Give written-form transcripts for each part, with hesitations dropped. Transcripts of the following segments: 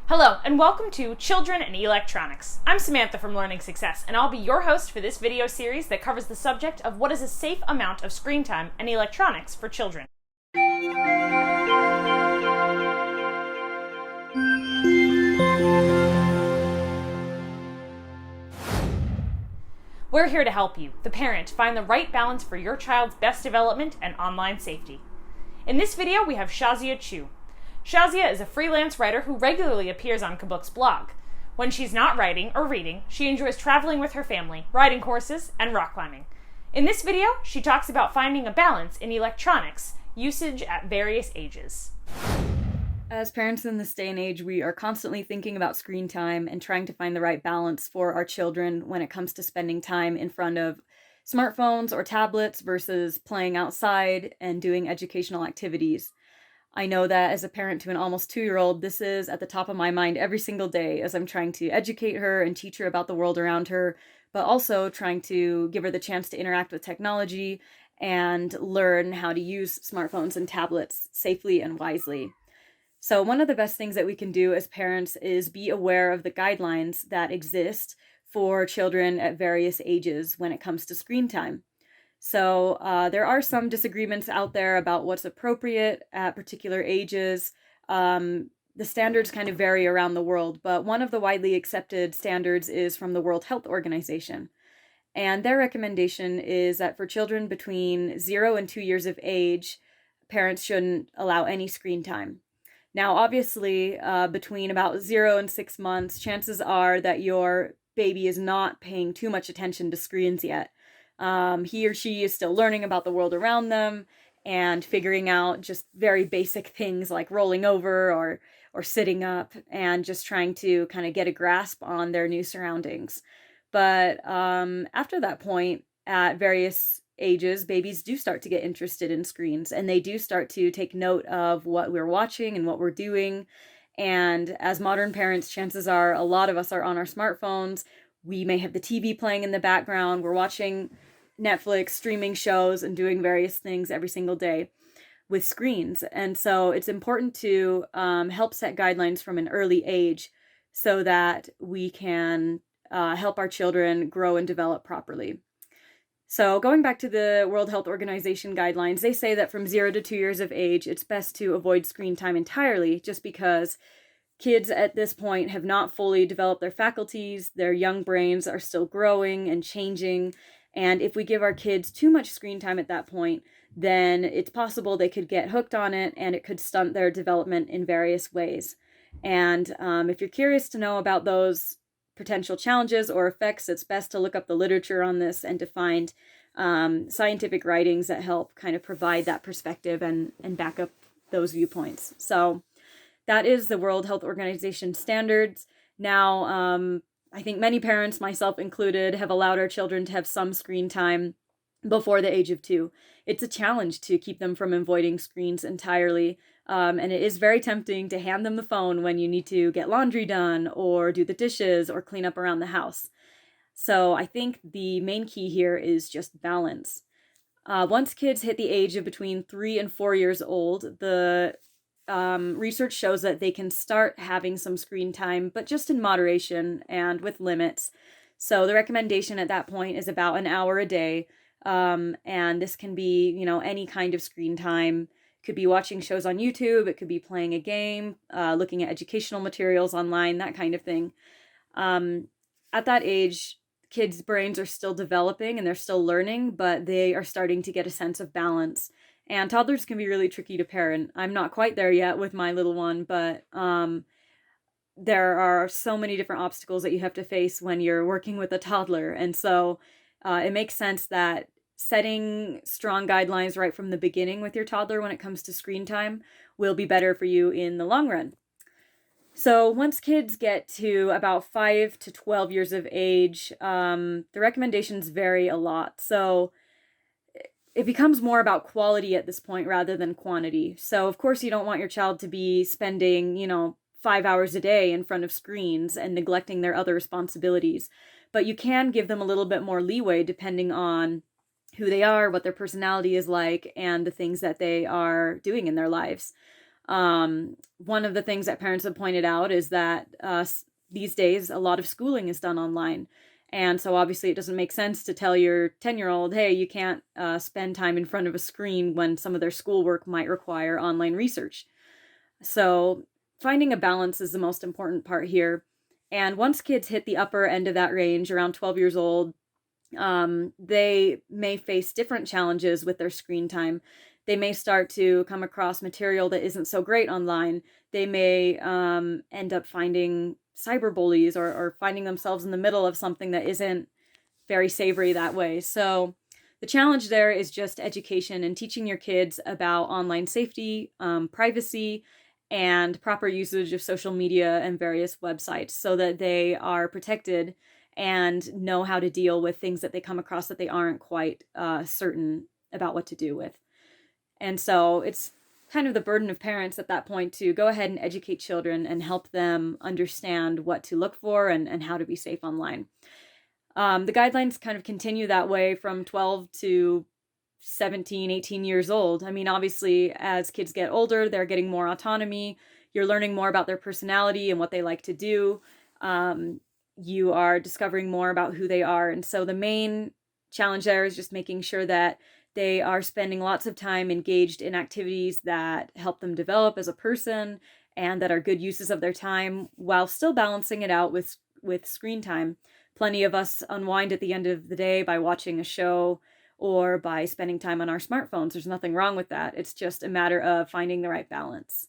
Hello, and welcome to Children and Electronics. I'm Samantha from Learning Success, and I'll be your host for this video series that covers the subject of what is a safe amount of screen time and electronics for children. We're here to help you, the parent, find the right balance for your child's best development and online safety. In this video, we have Shazia Chiu. Shazia is a freelance writer who regularly appears on Kabook's blog. When she's not writing or reading, she enjoys traveling with her family, riding courses, and rock climbing. In this video, she talks about finding a balance in electronics usage at various ages. As parents in this day and age, we are constantly thinking about screen time and trying to find the right balance for our children when it comes to spending time in front of smartphones or tablets versus playing outside and doing educational activities. I know that as a parent to an almost 2-year-old, this is at the top of my mind every single day as I'm trying to educate her and teach her about the world around her, but also trying to give her the chance to interact with technology and learn how to use smartphones and tablets safely and wisely. So one of the best things that we can do as parents is be aware of the guidelines that exist for children at various ages when it comes to screen time. So there are some disagreements out there about what's appropriate at particular ages. The standards kind of vary around the world, but one of the widely accepted standards is from the World Health Organization. And their recommendation is that for children between 0 and 2 years of age, parents shouldn't allow any screen time. Now, obviously, between about 0 and 6 months, chances are that your baby is not paying too much attention to screens yet. He or she is still learning about the world around them and figuring out just very basic things like rolling over or sitting up and just trying to kind of get a grasp on their new surroundings. But after that point, at various ages, babies do start to get interested in screens and they do start to take note of what we're watching and what we're doing. And as modern parents, chances are a lot of us are on our smartphones. We may have the TV playing in the background. We're watching Netflix, streaming shows, and doing various things every single day with screens. And so it's important to help set guidelines from an early age so that we can help our children grow and develop properly. So going back to the World Health Organization guidelines, they say that from 0 to 2 years of age, it's best to avoid screen time entirely just because kids at this point have not fully developed their faculties, their young brains are still growing and changing, and if we give our kids too much screen time at that point, then it's possible they could get hooked on it and it could stunt their development in various ways. And if you're curious to know about those potential challenges or effects, it's best to look up the literature on this and to find scientific writings that help kind of provide that perspective and back up those viewpoints. So that is the World Health Organization standards. Now, I think many parents, myself included, have allowed our children to have some screen time before the age of 2. It's a challenge to keep them from avoiding screens entirely, and it is very tempting to hand them the phone when you need to get laundry done or do the dishes or clean up around the house. So I think the main key here is just balance. Once kids hit the age of between 3 and 4 years old, the research shows that they can start having some screen time, but just in moderation and with limits. So the recommendation at that point is about an hour a day. And this can be, any kind of screen time. It could be watching shows on YouTube. It could be playing a game, looking at educational materials online, that kind of thing. At that age, kids' brains are still developing and they're still learning, but they are starting to get a sense of balance. And toddlers can be really tricky to parent. I'm not quite there yet with my little one, but there are so many different obstacles that you have to face when you're working with a toddler. And so it makes sense that setting strong guidelines right from the beginning with your toddler when it comes to screen time will be better for you in the long run. So once kids get to about 5 to 12 years of age, the recommendations vary a lot. So it becomes more about quality at this point rather than quantity. So of course you don't want your child to be spending, 5 hours a day in front of screens and neglecting their other responsibilities. But you can give them a little bit more leeway depending on who they are, what their personality is like, and the things that they are doing in their lives. One of the things that parents have pointed out is that these days a lot of schooling is done online. And so obviously it doesn't make sense to tell your 10-year-old, hey, you can't spend time in front of a screen when some of their schoolwork might require online research. So finding a balance is the most important part here. And once kids hit the upper end of that range, around 12 years old, they may face different challenges with their screen time. They may start to come across material that isn't so great online. They may end up finding cyberbullies or finding themselves in the middle of something that isn't very savory that way. So the challenge there is just education and teaching your kids about online safety, privacy, and proper usage of social media and various websites so that they are protected and know how to deal with things that they come across that they aren't quite certain about what to do with. And so it's kind of the burden of parents at that point to go ahead and educate children and help them understand what to look for and how to be safe online. The guidelines kind of continue that way from 12 to 17, 18 years old. I mean, obviously, as kids get older, they're getting more autonomy. You're learning more about their personality and what they like to do. You are discovering more about who they are. And so the main challenge there is just making sure that they are spending lots of time engaged in activities that help them develop as a person and that are good uses of their time while still balancing it out with screen time. Plenty of us unwind at the end of the day by watching a show or by spending time on our smartphones. There's nothing wrong with that. It's just a matter of finding the right balance.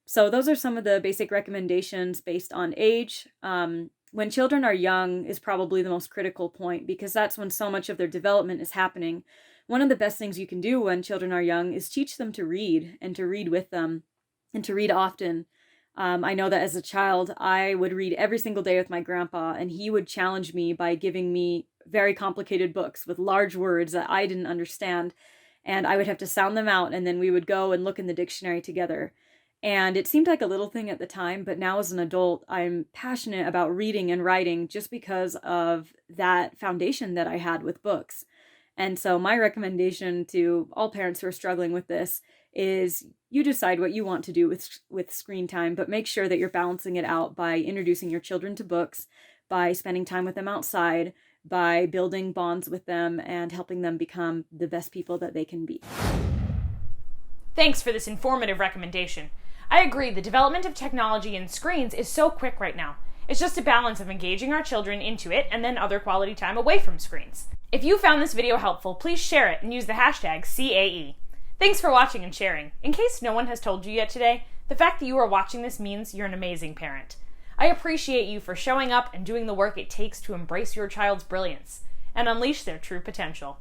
So those are some of the basic recommendations based on age. When children are young is probably the most critical point because that's when so much of their development is happening. One of the best things you can do when children are young is teach them to read and to read with them and to read often. I know that as a child, I would read every single day with my grandpa, and he would challenge me by giving me very complicated books with large words that I didn't understand, and I would have to sound them out, and then we would go and look in the dictionary together. And it seemed like a little thing at the time, but now as an adult, I'm passionate about reading and writing just because of that foundation that I had with books. And so my recommendation to all parents who are struggling with this is you decide what you want to do with screen time, but make sure that you're balancing it out by introducing your children to books, by spending time with them outside, by building bonds with them and helping them become the best people that they can be. Thanks for this informative recommendation. I agree, the development of technology and screens is so quick right now. It's just a balance of engaging our children into it and then other quality time away from screens. If you found this video helpful, please share it and use the hashtag CAE. Thanks for watching and sharing. In case no one has told you yet today, the fact that you are watching this means you're an amazing parent. I appreciate you for showing up and doing the work it takes to embrace your child's brilliance and unleash their true potential.